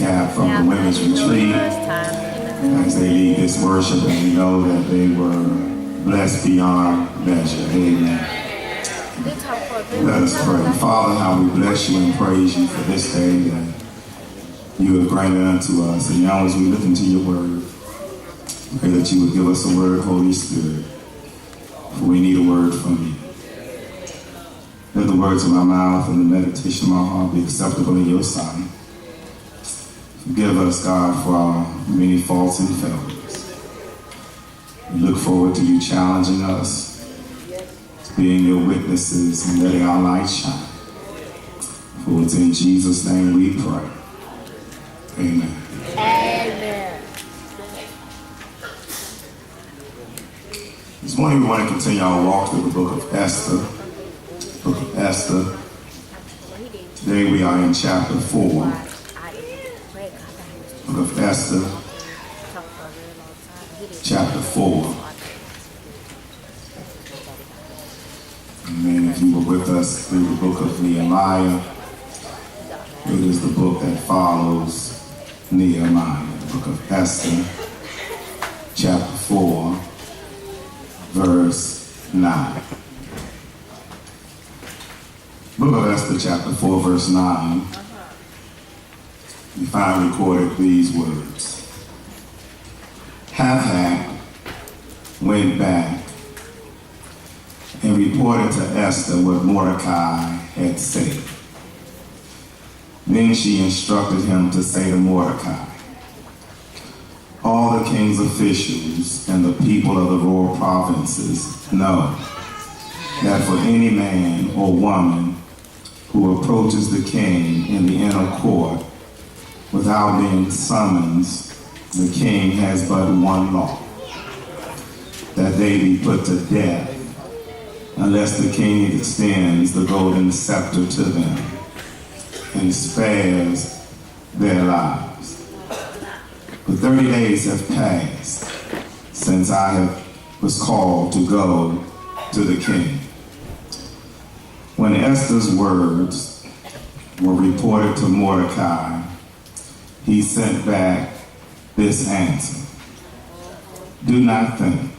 recap from the women's retreat as they lead this worship, and we know that they were blessed beyond measure. Amen. Let us pray. Father, how we bless you and praise you for this day that you have granted unto us. And now as we look into your word, pray that you would give us a word, Holy Spirit, for we need a word from you. Let the words of my mouth and the meditation of my heart be acceptable in your sight. Forgive us, God, for our many faults and failures. We look forward to you challenging us, to being your witnesses and letting our light shine. For it's in Jesus' name we pray. Amen. Amen. This morning we want to continue our walk through the book of Esther. Book of Esther. Today we are in chapter 4. Book of Esther, chapter 4. Amen. If you were with us through the book of Nehemiah, it is the book that follows Nehemiah. The book of Esther, chapter 4, verse 9. Book of Esther, chapter 4, verse 9. We find recorded these words. Hathach went back and reported to Esther what Mordecai had said. Then she instructed him to say to Mordecai, all the king's officials and the people of the royal provinces know that for any man or woman who approaches the king in the inner court without being summoned, the king has but one law, that they be put to death, unless the king extends the golden scepter to them and spares their lives. But 30 days have passed since I was called to go to the king. When Esther's words were reported to Mordecai, he sent back this answer. Do not think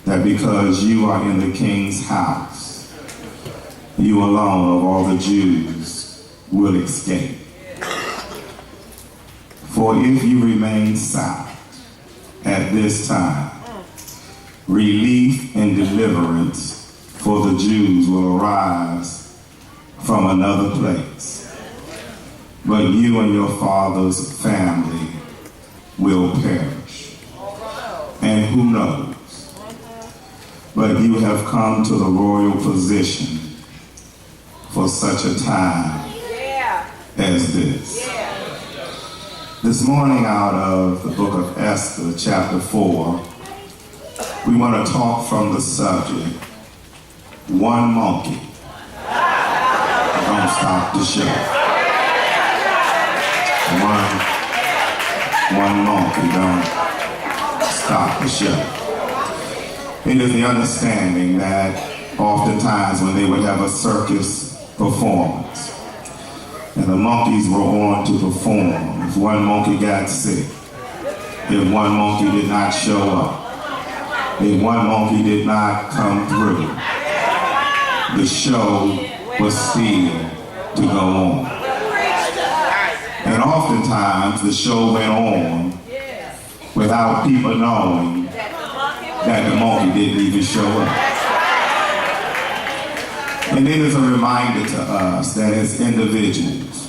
that because you are in the king's house, you alone of all the Jews will escape. For if you remain silent at this time, relief and deliverance for the Jews will arise from another place. But you and your father's family will perish. And who knows? But you have come to the royal position for such a time as this. This morning out of the book of Esther, chapter 4, we want to talk from the subject, one monkey don't stop the show. One monkey don't stop the show. It is the understanding that oftentimes when they would have a circus performance and the monkeys were on to perform, if one monkey got sick, if one monkey did not show up, if one monkey did not come through, the show was still to go on. And oftentimes the show went on without people knowing that the monkey didn't even show up. And it is a reminder to us that as individuals,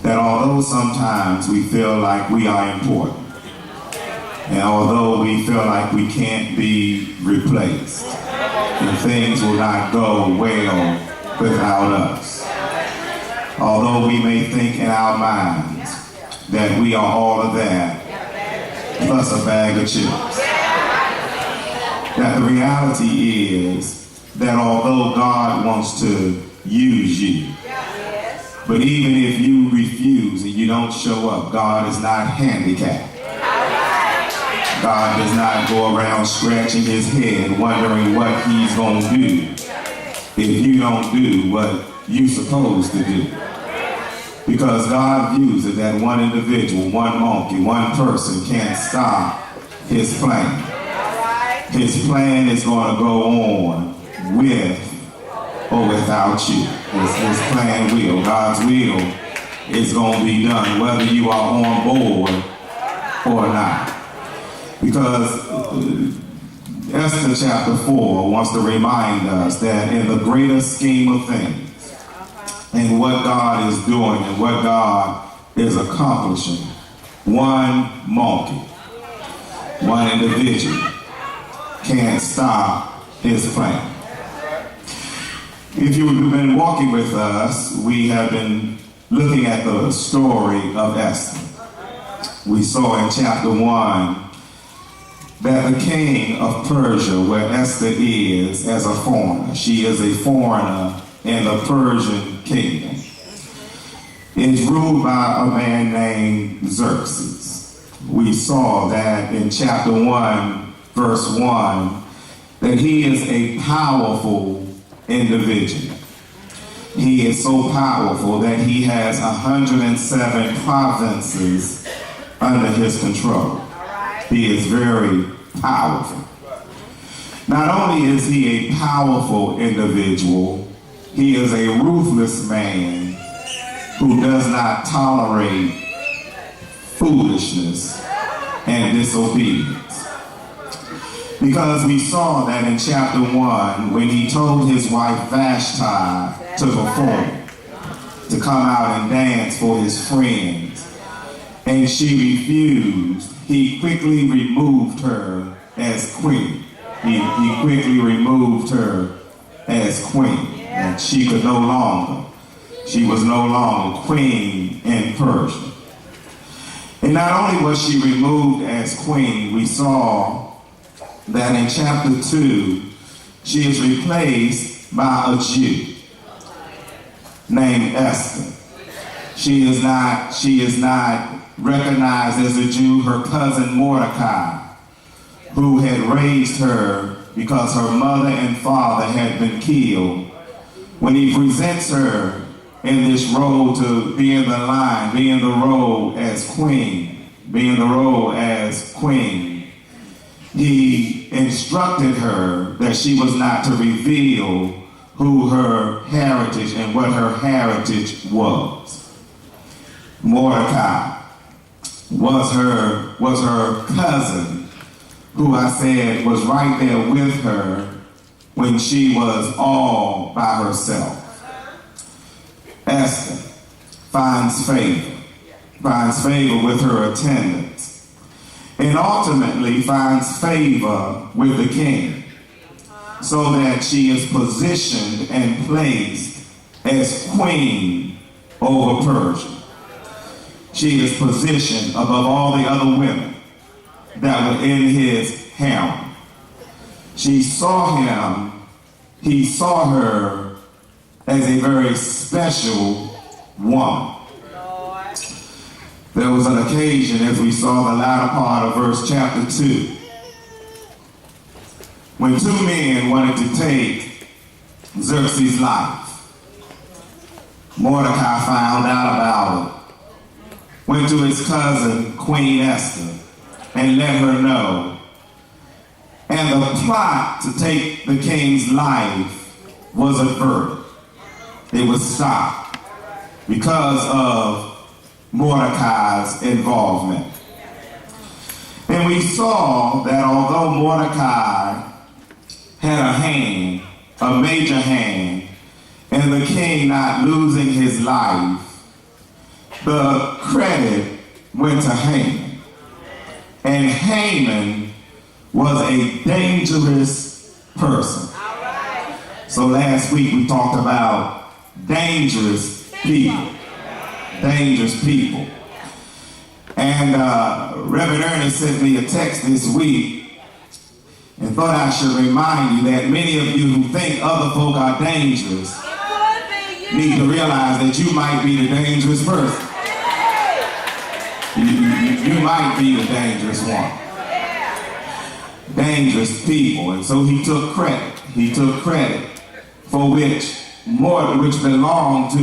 that although sometimes we feel like we are important, and although we feel like we can't be replaced, and things will not go well without us, although we may think in our minds that we are all of that, plus a bag of chips, that the reality is that although God wants to use you, but even if you refuse and you don't show up, God is not handicapped. God does not go around scratching his head wondering what he's going to do if you don't do what you're supposed to do. Because God views it that one individual, one monkey, one person can't stop his plan. His plan is going to go on with or without you. His plan will. God's will is going to be done whether you are on board or not. Because Esther chapter 4 wants to remind us that in the greater scheme of things, and what God is doing and what God is accomplishing, one monkey, one individual can't stop his plan. If you've been walking with us, we have been looking at the story of Esther. We saw in chapter 1 that the king of Persia, where Esther is as a foreigner, she is a foreigner in the Persian kingdom, is ruled by a man named Xerxes. We saw that in chapter 1, verse 1, that he is a powerful individual. He is so powerful that he has 107 provinces under his control. He is very powerful. Not only is he a powerful individual, he is a ruthless man who does not tolerate foolishness and disobedience. Because we saw that in chapter 1, when he told his wife Vashti to perform, to come out and dance for his friends, and she refused, he quickly removed her as queen. He quickly removed her as queen. And she was no longer queen in Persia. And not only was she removed as queen, we saw that in chapter 2, she is replaced by a Jew named Esther. She is not recognized as a Jew. Her cousin Mordecai, who had raised her because her mother and father had been killed, when he presents her in this role to be in the line, be in the role as queen, he instructed her that she was not to reveal who her heritage and what her heritage was. Mordecai was her cousin, who I said was right there with her when she was all by herself. Esther finds favor with her attendants, and ultimately finds favor with the king, so that she is positioned and placed as queen over Persia. She is positioned above all the other women that were in his harem. He saw her as a very special woman. There was an occasion, as we saw the latter part of verse chapter 2, when two men wanted to take Xerxes' life. Mordecai found out about it, went to his cousin, Queen Esther, and let her know. And the plot to take the king's life was averted. It was stopped because of Mordecai's involvement. And we saw that although Mordecai had a major hand, in the king not losing his life, the credit went to Haman. And Haman was a dangerous person. So last week we talked about dangerous people. Dangerous people. And Reverend Ernest sent me a text this week and thought I should remind you that many of you who think other folk are dangerous need to realize that you might be the dangerous person. You might be the dangerous one. Dangerous people. And so he took credit. He took credit for which belonged to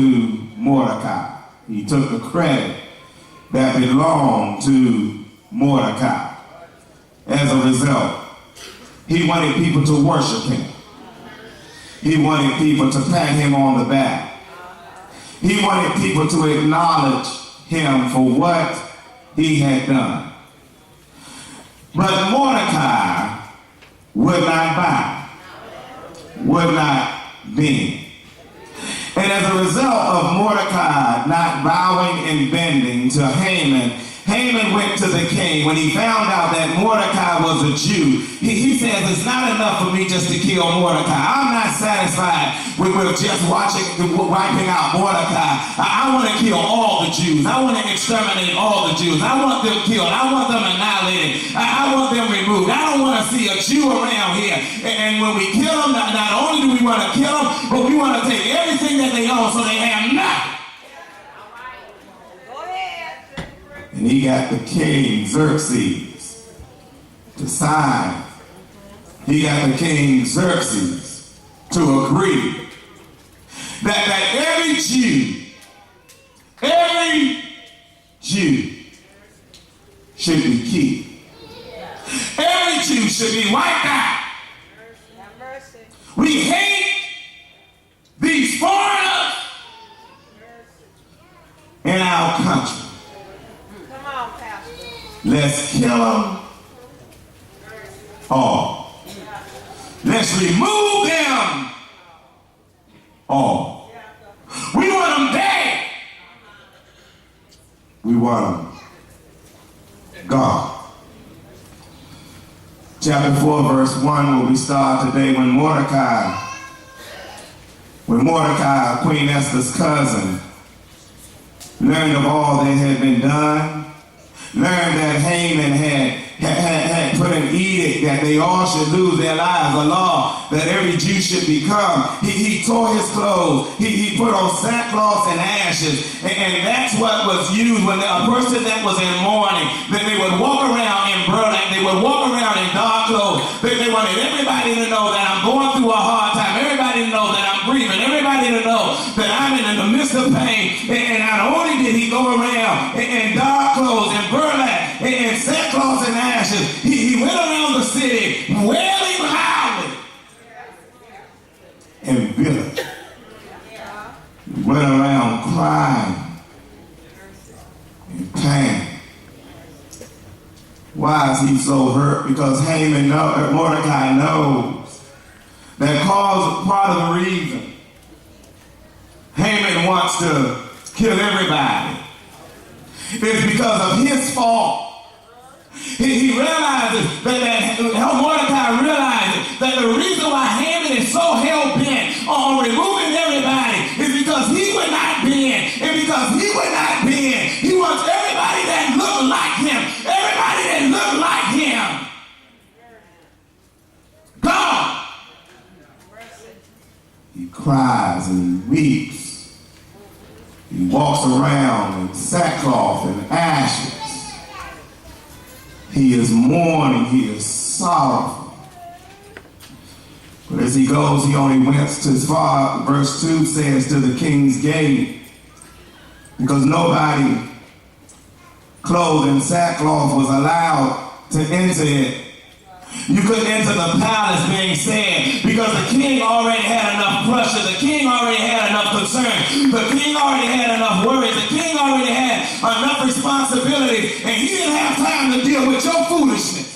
Mordecai. He took the credit that belonged to Mordecai. As a result, he wanted people to worship him. He wanted people to pat him on the back. He wanted people to acknowledge him for what he had done. But Mordecai would not bow, would not bend. And as a result of Mordecai not bowing and bending to Haman, Haman went to the king. When he found out that Mordecai was a Jew, he says, it's not enough for me just to kill Mordecai. I'm not satisfied with just wiping out Mordecai. I want to kill all the Jews. I want to exterminate all the Jews. I want them killed. I want them annihilated. I want them removed. I don't want to see a Jew around here. And when we kill them, not only do we want to kill them, but we want to take everything that they own so they have nothing. And he got the king Xerxes to sign. He got the king Xerxes to agree that every Jew should be killed. Every Jew should be wiped out. We hate these foreigners in our country. Let's kill them all. Let's remove them all. We want them dead. We want them gone. Chapter 4, verse 1, where we start today, when Mordecai, Queen Esther's cousin, learned of all that had been done, learned that Haman had put an edict that they all should lose their lives, a law that every Jew should become. He tore his clothes. He put on sackcloth and ashes. And that's what was used when a person that was in mourning, that they would walk around in burlap, they would walk around in dark clothes. They wanted everybody to know that I'm going through a hard time, everybody to know that I'm grieving, everybody to know that I'm in the midst of pain. And not only did he go around in dark clothes and burlap and sackcloth and ashes, he went around the city wailing loudly and bitterly. He went around crying in pain. Why is he so hurt? Because Mordecai knows that part of the reason Haman wants to kill everybody is because of his fault. He realizes how Mordecai realizes that the reason why Haman is so hell-bent on removing everybody is because he would not bend. And because he would not bend, he wants everybody that looked like him, everybody that looked like him, gone. He cries and he weeps. He walks around in sackcloth and ashes. He is mourning, he is sorrowful. But as he goes, he only went as far, verse 2 says, to the king's gate, because nobody clothed in sackcloth was allowed to enter it. You couldn't enter the palace, being said, because the king already had enough pressure, the king already had enough concern, the king already had enough worries, the king already had enough responsibility, and he didn't have time to deal with your foolishness.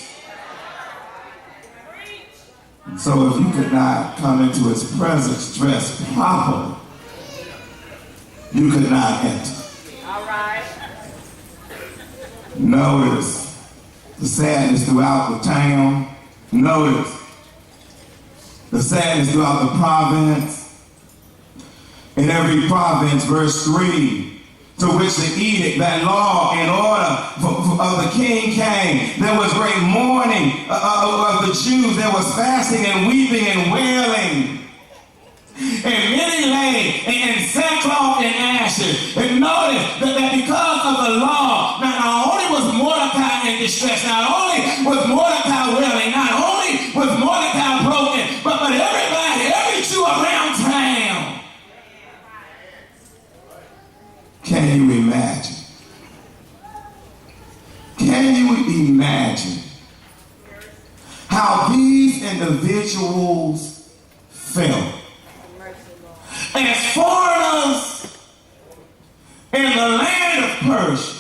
And so if you could not come into his presence dressed properly, you could not enter. All right. Notice the sadness throughout the town. Notice the sadness throughout the province. In every province, verse 3, to which the edict, that law and order of the king came, there was great mourning of the Jews. There was fasting and weeping and wailing. And many lay in sackcloth and ashes. And notice that because of the law, not only was Mordecai in distress, not only was Mordecai wailing, not only was Mordecai broken, but everybody, every Jew around town came Can you imagine? Can you imagine how these individuals felt? As foreigners in the land of Persia,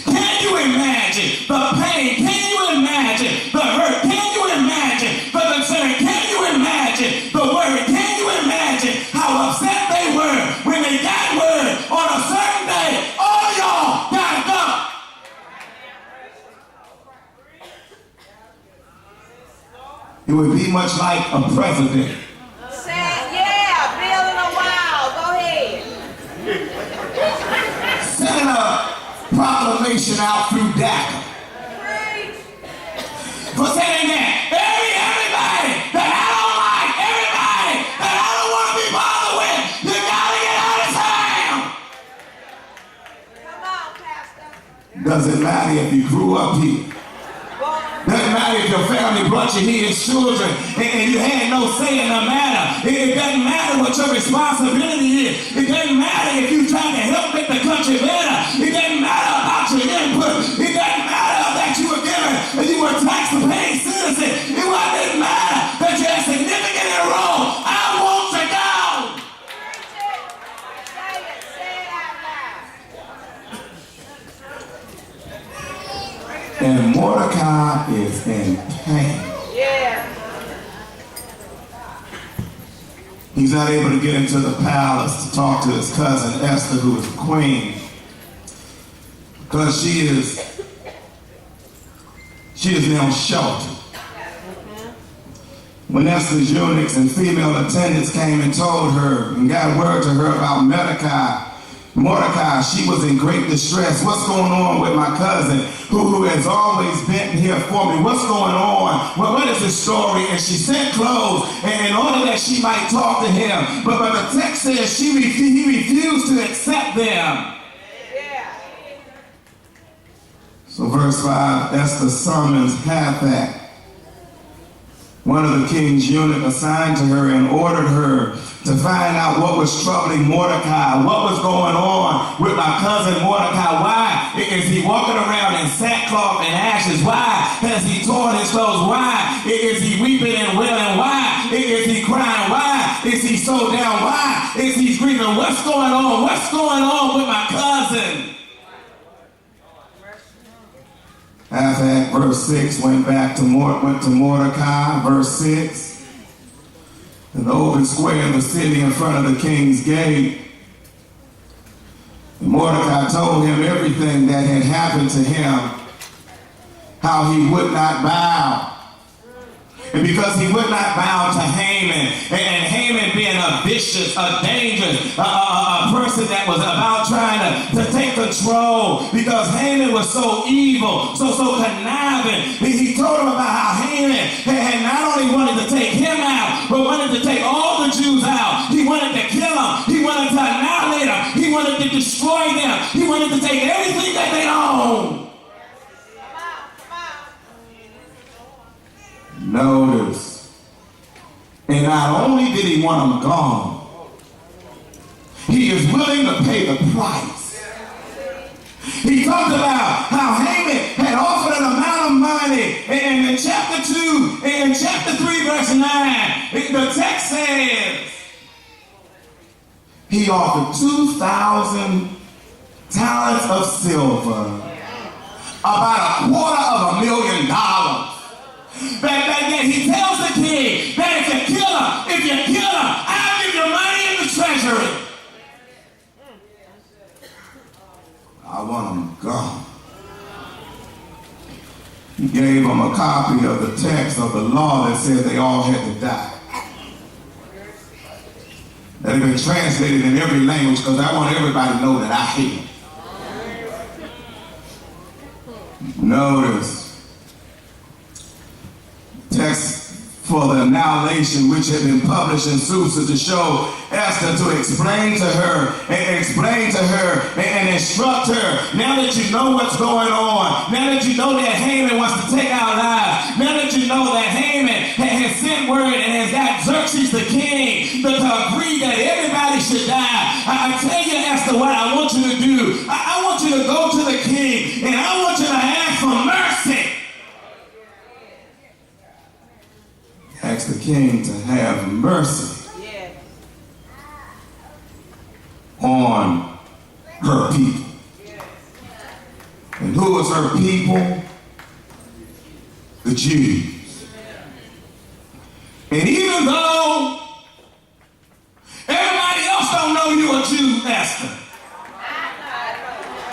can you imagine the pain? Can you imagine the hurt? Can you imagine the concern? Can you imagine the worry? Can you imagine how upset they were when they got word on a certain day, all of y'all gotta go? It would be much like a president. Sending a proclamation out through DACA for saying that everybody that I don't like, everybody that I don't want to be bothered with, you gotta get out of town. Come on, Pastor. Doesn't matter if you grew up here. Doesn't matter if your family brought you here as children and you had no say in the matter. It doesn't matter what your responsibility is. It doesn't matter if you're trying to help make the country better. It doesn't matter about your input. It doesn't matter that you were given and you were tax-paying citizen. It doesn't matter that you're significant in a role. I want to go. Say it out loud. And Mordecai is in pain. Yeah. He's not able to get into the palace to talk to his cousin Esther, who is the queen, because she is now sheltered. When Esther's eunuchs and female attendants came and told her and got word to her about Mordecai, she was in great distress. What's going on with my cousin who has always been here for me? What's going on? Well, what is the story? And she sent clothes in order that she might talk to him. But the text says he refused to accept them. Yeah. So verse 5, Esther summons Hathach, one of the king's eunuchs, assigned to her and ordered her to find out what was troubling Mordecai, what was going on with my cousin Mordecai. Why is he walking around in sackcloth and ashes? Why has he torn his clothes? Why is he weeping and wailing? Why is he crying? Why is he so down? Why is he grieving? What's going on? What's going on with my cousin? Hathach, verse 6, went to Mordecai, verse 6. In the open square of the city in front of the king's gate. And Mordecai told him everything that had happened to him, how he would not bow. And because he would not bow to Haman, and Haman being a vicious, a dangerous, a person that was about trying to take control, because Haman was so evil, so conniving. He told him about how Haman had not only wanted to take him out, but wanted to take all the Jews out. He wanted to kill them. He wanted to annihilate them. He wanted to destroy them. He wanted to take everything that they owned. Notice, and not only did he want them gone, he is willing to pay the price. He talked about how Haman had offered an amount of money, and in chapter 2, in chapter 3, verse 9, the text says he offered 2,000 talents of silver, about $250,000. That he tells the king that if you kill him, I'll give you money in the treasury. I want him gone. He gave them a copy of the text of the law that said they all had to die. That had been translated in every language, because I want everybody to know that I hate him. Notice, text for the annihilation which had been published in Susa to show Esther, to explain to her and instruct her. Now that you know what's going on, now that you know that Haman wants to take our lives, now that you know that Haman has sent word and has got Xerxes the king to agree that everybody should die, I tell you, Esther, what I want you to do. I want you to go to the king, and I want you to ask for mercy. Ask the king to have mercy on her people. And who is her people? The Jews. And even though everybody else don't know you a Jew, Esther,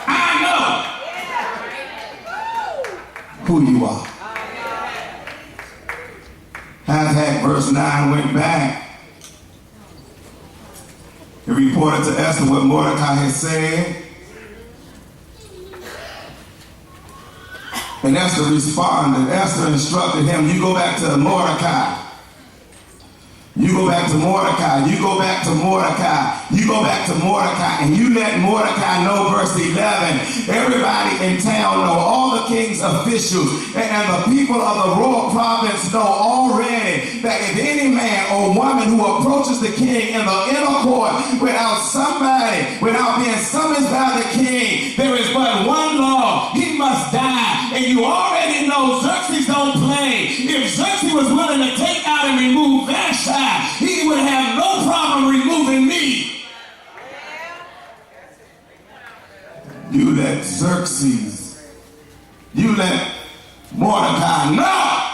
I know who you are. Hashtag verse 9 went back. He reported to Esther what Mordecai had said. And Esther responded. Esther instructed him, you go back to Mordecai. You go back to Mordecai. You go back to Mordecai. You go back to Mordecai. And you let Mordecai know, verse 11, everybody in town know, all the king's officials and the people of the royal province know already that if any man or woman who approaches the king in the inner court without being summoned by the king, there is but one law. He must die. And you already know Xerxes don't play. If Xerxes was willing to take out and remove Vashti, he would have no problem removing me. You let Xerxes, you let Mordecai know.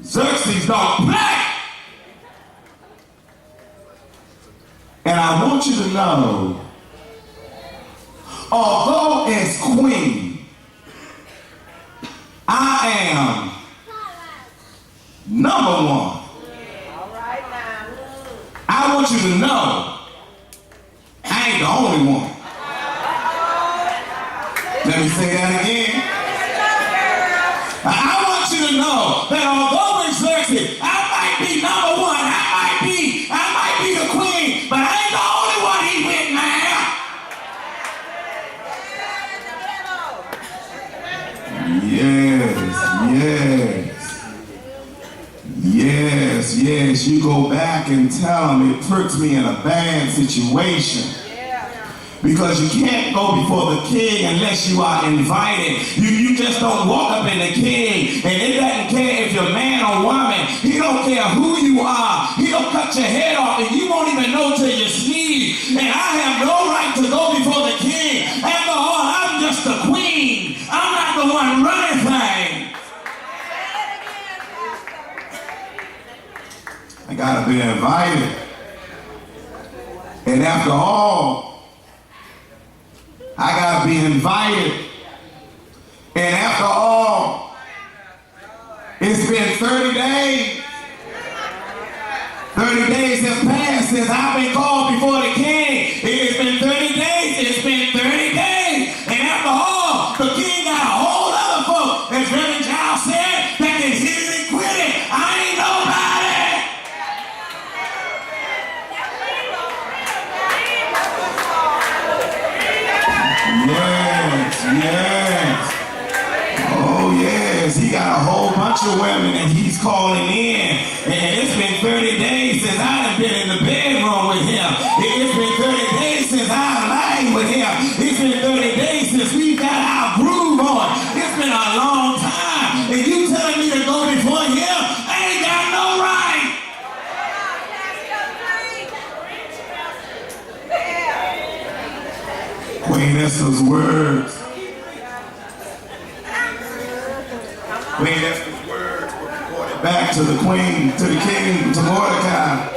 Xerxes don't play. And I want you to know, although as queen, I am number one. I want you to know, I ain't the only one. Let me say that again. I want you to know that although it's Xerxes, I might be number one, I might be the queen, but I ain't the only one he with now. Yes. You go back and tell him it puts me in a bad situation. Because you can't go before the king unless you are invited. You just don't walk up in the king, and it doesn't care if you're man or woman. He don't care who you are. He'll cut your head off, and you won't even know till you sneeze. And I have no right to go before the king. After all, I'm just the queen. I'm not the one running things. I gotta be invited. And after all, I gotta be invited. And after all, it's been 30 days. 30 days have passed since I've been called before the king. It's been 30 days. It's been 30 days. And after all, the king got a whole other folk, as Reverend Giles said, that can hit it and quit it. I ain't nobody. Yes. Oh, yes. He got a whole bunch of women and he's calling in. And it's been 30 days since I've been in the bedroom with him. It's been 30 days since I've lied with him. It's been 30 days since we've got our groove on. It's been a long time. And you telling me to go before him? I ain't got no right. Queen Esther's words. Queen Esther's words were reported back to the queen, to the king, to Mordecai.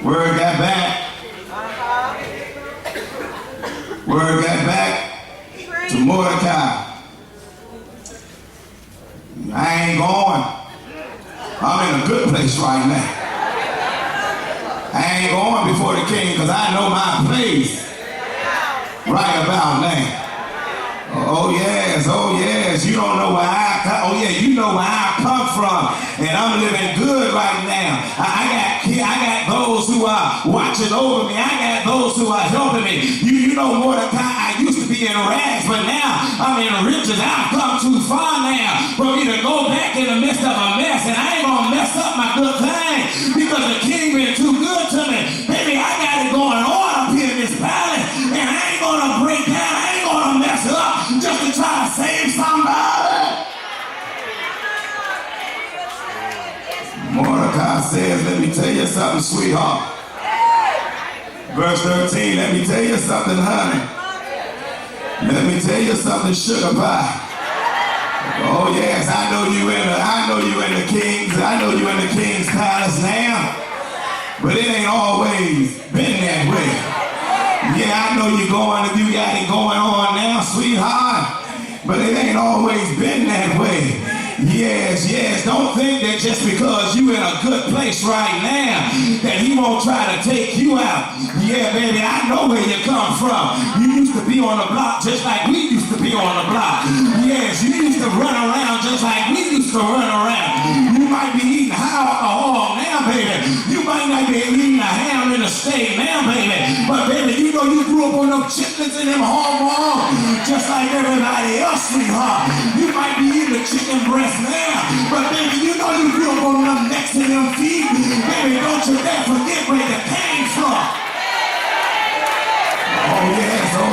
Word got back. Word got back to Mordecai. I ain't going. I'm in a good place right now. I ain't going before the king because I know my place right about now. Oh yes, you don't know where I come. Oh yeah, you know where I come from, and I'm living good right now. I got those who are watching over me. I got those who are helping me. You know, Mordecai, I used to be be in rags, but now I'm in riches. I've come too far now for me to go back in the midst of a mess, and I ain't gonna mess up my good thing because the king been too good to me. Baby, I got it going on up here in this palace, and I ain't gonna break down. I ain't gonna mess up just to try to save somebody. Mordecai says, let me tell you something, sweetheart. Verse 13, let me tell you something, honey. Let me tell you something, sugar pie. Oh yes, I know you in the king's palace now. But it ain't always been that way. Yeah, I know you got it going on now, sweetheart. But it ain't always been that way. Yes, don't think that just because you in a good place right now that he won't try to take you out. Yeah, baby, I know where you come from. You used to be on the block just like we used to be on the block. Yes, you used to run around just like we used to run around. You might be eating high alcohol now, baby. You might not be eating a ham in the steak now, baby. But baby, you know you grew up on them chitlins and them hormones just like everybody else, sweetheart. You might be eating a chicken breast now, but baby, you know you grew up on them necks and them feet. Baby, don't you dare forget where you came from. Oh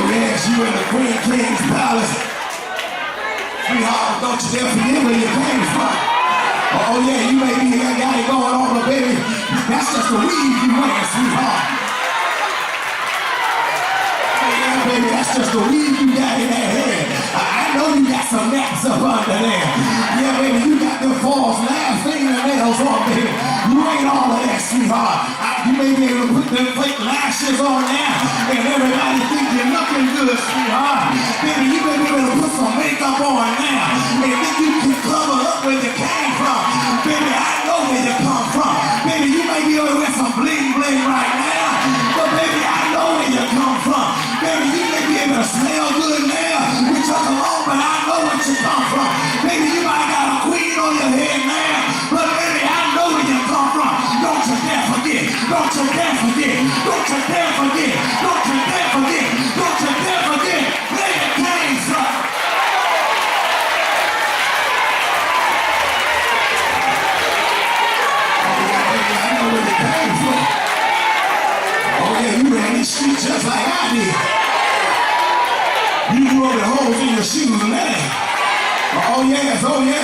yes, you in the Queen King's palace. Sweetheart, don't you dare forget where you came from. Oh yeah, you may be got it going on, but baby, that's just the weed you wear, sweetheart. Yeah, baby, that's just the weed you got in that head. I know you got some naps up under there. Yeah, baby, you got them false last fingernails on, baby. You ain't all of that, sweetheart. You may be able to put them fake lashes on now, and everybody think you're looking good, sweetheart. Baby, you may be able to put some makeup on now, and then you can cover up where you came from. Baby, I know where you come from. Baby, you may be able to wear some bling bling right now, but baby, I know where you come from. Baby, you may be able to smell good now with your cologne, but I know where you come from. Baby, you might got a queen on your head now, but baby, I know where you come from. Don't you dare forget. Don't you dare forget. Don't you dare forget. Don't you dare forget. Don't you dare forget where you came from. I know where you came from. Oh yeah, you ran these streets just like I did. You grew up with holes in your shoes and that. Oh yes,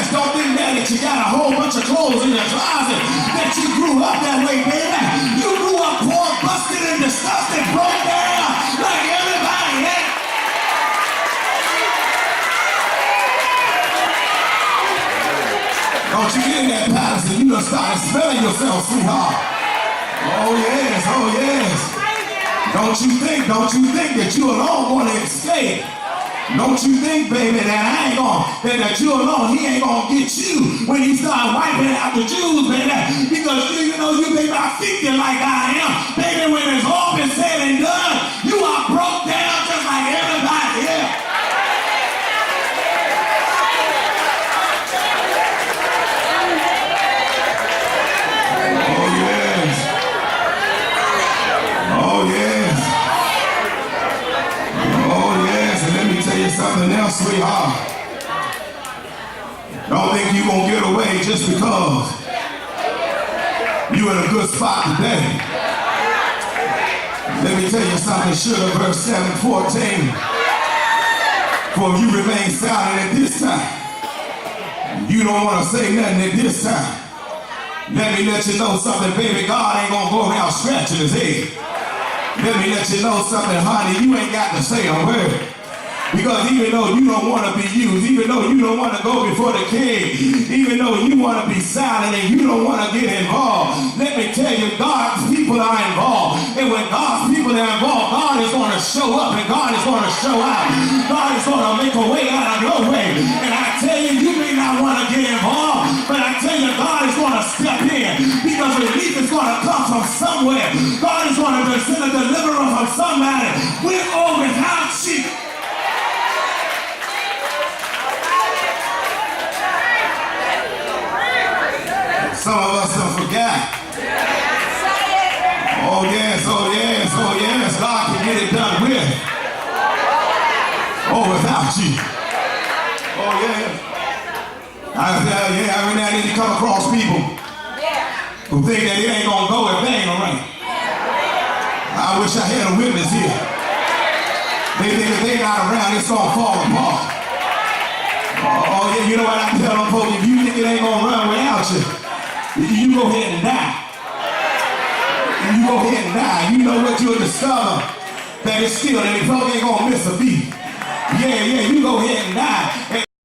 don't think that you got a whole bunch of clothes in your closet, that you grew up that way, baby. You grew up poor, busted, and disgusted, broke down like everybody else. Don't you get in that palace and you done started smelling yourself, sweetheart. Oh yes. Don't you think that you alone want to escape. Don't you think, baby, that that you alone, he ain't gonna get you when he start wiping out the Jews, baby. Because you know, you may not think you like I am. Baby, when it's all been said and done, you are broke down just like everybody else. Something else, sweetheart. Don't think you're gonna get away just because you're in a good spot today. Let me tell you something, sugar, verse 7:14. For you remain silent at this time. You don't want to say nothing at this time. Let me let you know something, baby. God ain't gonna go around scratching his head. Let me let you know something, honey. You ain't got to say a word. Because even though you don't want to be used, even though you don't want to go before the king, even though you want to be silent and you don't want to get involved, let me tell you, God's people are involved. And when God's people are involved, God is going to show up and God is going to show out. God is going to make a way out of no way. And I tell you, you may not want to get involved, but I tell you, God is going to step in because relief is going to come from somewhere. God is going to send a deliverer from somebody with or without sheep. Some of us have forgot. Oh yes, God can get it done with. or without you. Oh, yeah. Every now and then you come across people who think that it ain't going to go if they ain't around. I wish I had a witness here. They think if they're not around, it's going to fall apart. Oh, yeah, you know what I tell them folks? If you think it ain't going to run without you, you go ahead and die. You go ahead and die. You know what you'll discover? That it's still, that the folks ain't going to miss a beat. Yeah, you go ahead and die.